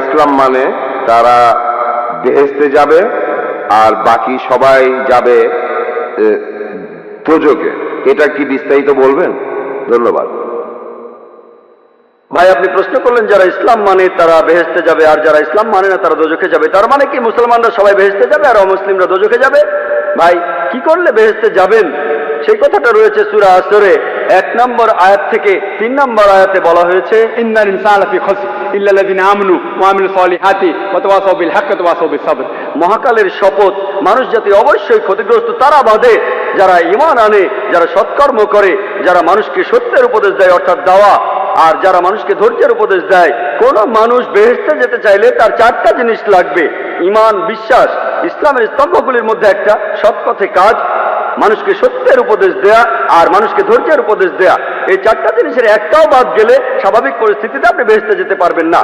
ইসলাম মানে তারা বেহেশতে যাবে আর বাকি সবাই যাবে দোজখে, এটা কি বিস্তারিত বলবেন? ধন্যবাদ। ভাই, আপনি প্রশ্ন করলেন যারা ইসলাম মানে তারা বেহেশতে যাবে আর যারা ইসলাম মানে না তারা দোজখে যাবে, তার মানে কি মুসলমানরা সবাই বেহেশতে যাবে আর অমুসলিমরা দোজখে যাবে? ভাই, কি করলে বেহেশতে যাবেন সেই কথাটা রয়েছে সূরা আসরে 1 নম্বর আয়াত থেকে 3 নম্বর আয়াতে বলা হয়েছে, ইন্নাল ইনসানা লাফি খুসর ইল্লাল্লাযিনা আমানু ওয়া আমিলুস সলিহাতি ওয়া তাওয়াসাউ বিল হাক্কি ওয়া তাওয়াসাউ বিস সাবর। মহাকালের শপথ, মানুষ জাতি অবশ্যই ক্ষতিগ্রস্ত তারা বাদে যারা ঈমান আনে, যারা সৎকর্ম করে, যারা মানুষকে সত্যের উপদেশ দেয় অর্থাৎ দাওয়া, আর যারা মানুষকে ধৈর্যের উপদেশ দেয়। কোন মানুষ বেহেশতে যেতে চাইলে তার 4টা জিনিস লাগবে: ঈমান, বিশ্বাস, ইসলামের স্তম্ভগুলির মধ্যে একটা সৎ পথে কাজ, মানুষকে সত্যের উপদেশ দেয়া আর মানুষকে ধৈর্যের উপদেশ দেয়া। এই 4টা জিনিসের একটাও বাদ গেলে স্বাভাবিক পরিস্থিতিতে আপনি বেহেশতে যেতে পারবেন না।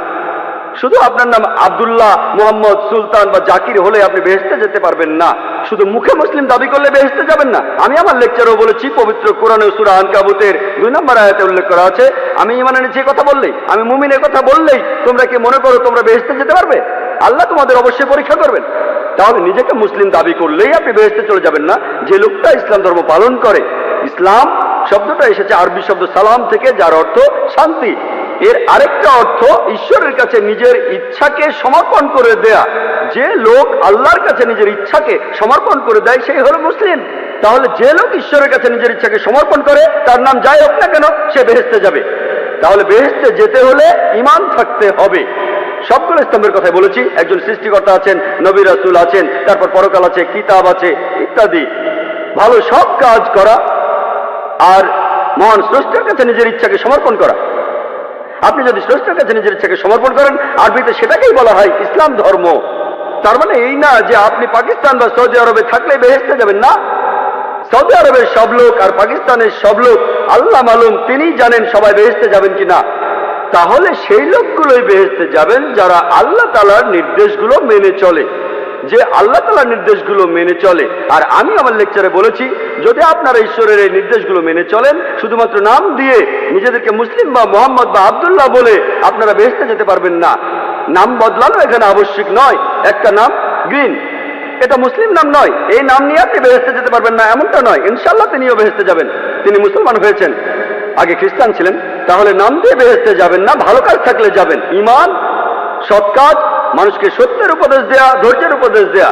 শুধু আপনার নাম আব্দুল্লাহ, মুহাম্মদ, সুলতান বা জাকির হলে আপনি বেহেশতে যেতে পারবেন না। শুধু মুখে মুসলিম দাবি করলে বেহেশতে যাবেন না। আমি আমার লেকচারেও বলেছি, পবিত্র কোরআনে সূরা আনকাবুতের 2 নম্বর আয়াতে উল্লেখ করা আছে, আমি ঈমান এনেছি কথা বললেই, আমি মুমিনের কথা বললেই তোমরা কি মনে করো তোমরা বেহেশতে যেতে পারবে? আল্লাহ তোমাদের অবশ্যই পরীক্ষা করবেন। তাহলে নিজেকে মুসলিম দাবি করলেই আপনি বেহেশতে চলে যাবেন না। যে লোকটা ইসলাম ধর্ম পালন করে, ইসলাম শব্দটা এসেছে আরবি শব্দ সালাম থেকে, যার অর্থ শান্তি। এর আরেকটা অর্থ ঈশ্বরের কাছে নিজের ইচ্ছাকে সমর্পণ করে দেয়া। যে লোক আল্লাহর কাছে নিজের ইচ্ছাকে সমর্পণ করে দেয় সেই হলো মুসলিম। তাহলে যে লোক ঈশ্বরের কাছে নিজের ইচ্ছাকে সমর্পণ করে, তার নাম যাই হোক না কেন, সে বেহেশতে যাবে। তাহলে বেহেশতে যেতে হলে ঈমান থাকতে হবে। সবগুলো স্তম্ভের কথাই বলেছি। একজন সৃষ্টিকর্তা আছেন, নবী রাসূল আছেন, তারপর পরকাল আছে, কিতাব আছে ইত্যাদি। ভালো সব কাজ করা আর মহান স্রষ্টার কাছে নিজের ইচ্ছাকে সমর্পণ করা। আপনি যদি স্রষ্টার কাছে নিজের ইচ্ছাকে সমর্পণ করেন, আরবিতে সেটাকেই বলা হয় ইসলাম ধর্ম। তার মানে এই না যে আপনি পাকিস্তান বা সৌদি আরবে থাকলে বেহেশতে যাবেন না। সৌদি আরবের সব লোক আর পাকিস্তানের সব লোক আল্লাহ মালুম, তিনি জানেন সবাই বেহেশতে যাবেন কিনা। তাহলে সেই লোকগুলোই বেহেশতে যাবেন যারা আল্লাহ তাআলার নির্দেশগুলো মেনে চলে, যে আল্লাহ তাআলার নির্দেশগুলো মেনে চলে। আর আমি আমার লেকচারে বলেছি, যদি আপনারা ঈশ্বরের এই নির্দেশগুলো মেনে চলেন, শুধুমাত্র নাম দিয়ে নিজেদেরকে মুসলিম বা মোহাম্মদ বা আব্দুল্লাহ বলে আপনারা বেহেশতে যেতে পারবেন না। নাম বদলানো এখানে আবশ্যক নয়। একটা নাম গ্রিন, এটা মুসলিম নাম নয়, এই নাম নিয়ে আপনি বেহেশতে যেতে পারবেন না এমনটা নয়। ইনশাআল্লাহ তিনিও বেহেশতে যাবেন, তিনি মুসলমান হয়েছেন, আগে খ্রিস্টান ছিলেন। তাহলে নাম দিয়ে বেহেশতে যাবেন না, ভালো কাজ থাকলে যাবেন। ঈমান, সৎ কাজ, মানুষকে সত্যের উপদেশ দেয়া, ধৈর্যের উপদেশ দেয়া।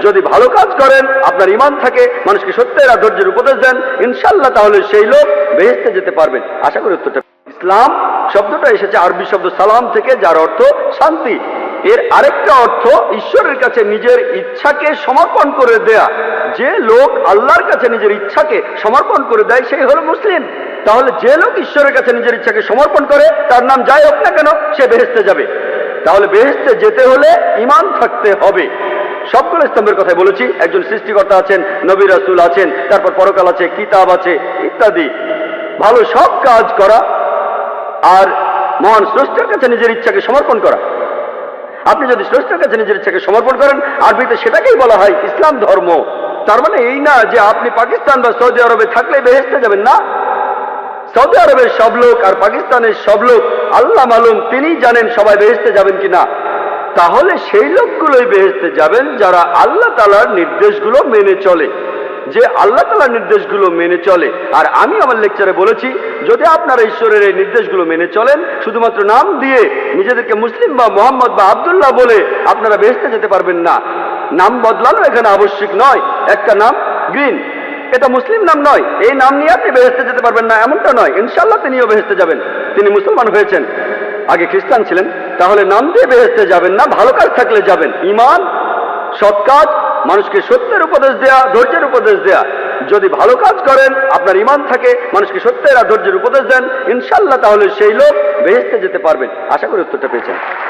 যদি ভালো কাজ করেন, আপনার ঈমান থাকে, মানুষকে সত্যের আর ধৈর্যের উপদেশ দেন, ইনশাআল্লাহ তাহলে সেই লোক বেহেশতে যেতে পারবেন। আশা করি উত্তরটা। ইসলাম শব্দটা এসেছে আরবি শব্দ সালাম থেকে, যার অর্থ শান্তি। এর আরেকটা অর্থ ঈশ্বরের কাছে নিজের ইচ্ছাকে সমর্পণ করে দেয়া। যে লোক আল্লাহর কাছে নিজের ইচ্ছাকে সমর্পণ করে দেয় সেই হলো মুসলিম। তাহলে যে লোক ঈশ্বরের কাছে নিজের ইচ্ছাকে সমর্পণ করে, তার নাম যাই হোক না কেন, সে বেহেশতে যাবে। তাহলে বেহেশতে যেতে হলে ঈমান থাকতে হবে। সবগুলো স্তম্ভের কথাই বলেছি। একজন সৃষ্টিকর্তা আছেন, নবী রাসূল আছেন, তারপর পরকাল আছে, কিতাব আছে ইত্যাদি। ভালো সব কাজ করা আর মহান স্রষ্টার কাছে নিজের ইচ্ছাকে সমর্পণ করা। আপনি যদি স্রষ্টার কাছে নিজের ইচ্ছাকে সমর্পণ করেন, আরবিতে সেটাকেই বলা হয় ইসলাম ধর্ম। তার মানে এই না যে আপনি পাকিস্তান বা সৌদি আরবে থাকলে বেহেশতে যাবেন না। সৌদি আরবের সব লোক আর পাকিস্তানের সব লোক আল্লাহ মালুম, তিনি জানেন সবাই বেহেশতে যাবেন কিনা। তাহলে সেই লোকগুলোই বেহেশতে যাবেন যারা আল্লাহ তাআলার নির্দেশগুলো মেনে চলে, যে আল্লাহ তাআলার নির্দেশগুলো মেনে চলে। আর আমি আমার লেকচারে বলেছি, যদি আপনারা ঈশ্বরের এই নির্দেশগুলো মেনে চলেন, শুধুমাত্র নাম দিয়ে নিজেদেরকে মুসলিম বা মোহাম্মদ বা আব্দুল্লাহ বলে আপনারা বেহেশতে যেতে পারবেন না। নাম বদলানো এখানে আবশ্যক নয়। একটা নাম গ্রিন, এটা মুসলিম নাম নয়, এই নাম নিয়ে আপনি বেহেশতে যেতে পারবেন না এমনটা নয়। ইনশাআল্লাহ তিনিও বেহেশতে যাবেন, তিনি মুসলমান হয়েছেন, আগে খ্রিস্টান ছিলেন। তাহলে নাম দিয়ে বেহেশতে যাবেন না, ভালো কাজ থাকলে যাবেন। ঈমান, সৎ কাজ, মানুষকে সত্যের উপদেশ দেয়া, ধৈর্যের উপদেশ দেয়া। যদি ভালো কাজ করেন, আপনার ঈমান থাকে, মানুষকে সত্যের আর ধৈর্যের উপদেশ দেন, ইনশাআল্লাহ তাহলে সেই লোক বেহেশতে যেতে পারবেন। আশা করি উত্তরটা পেয়েছেন।